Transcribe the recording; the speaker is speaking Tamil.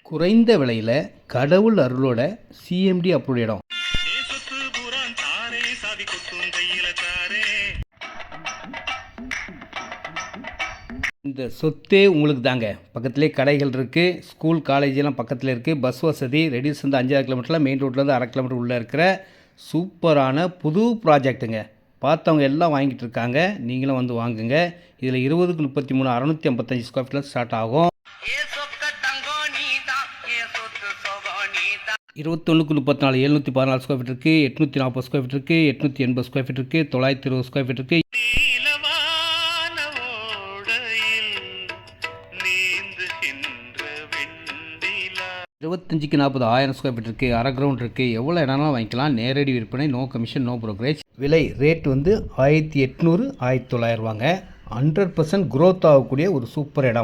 குறைந்த விலையில் கடவுள் அருளோட சிஎம்டி அப்ரூவ் இடம். இந்த சொத்தே உங்களுக்கு தாங்க. பக்கத்துலேயே கடைகள் இருக்குது, ஸ்கூல் காலேஜெல்லாம் பக்கத்தில் இருக்குது, பஸ் வசதி, ரெடியூஸ் வந்து 5 கிலோமீட்டரில், மெயின் ரோட்லேருந்து 1/2 கிலோமீட்டர் உள்ளே இருக்கிற சூப்பரான புது ப்ராஜெக்ட்டுங்க. பார்த்தவங்க எல்லாம் வாங்கிட்டு இருக்காங்க. நீங்களும் வந்து வாங்குங்க. இதில் 20க்கு 33 655 ஸ்கொயர் ஃபீட்டில் ஸ்டார்ட் ஆகும். 21க்கு 34 714 ஸ்கொயர் ஃபீட் இருக்குது, 840 ஸ்கொயர் ஃபீட் இருக்குது, 880 ஸ்கொயர் ஃபீட் இருக்குது, 920 ஸ்கொயர் ஃபீட் இருக்குது. 25க்கு 40 1000 ஸ்கொயர் ஃபீட் இருக்குது, அரை கிரவுண்ட் இருக்குது. எவ்வளோ இடம்னாலும் வாங்கிக்கலாம். நேரடி விற்பனை, நோ கமிஷன், நோ ப்ரோக்கரேஜ். விலை ரேட் வந்து 1800 1900 ரூபாங்க. 100% க்ரோத் ஆகக்கூடிய ஒரு சூப்பர் இடம்.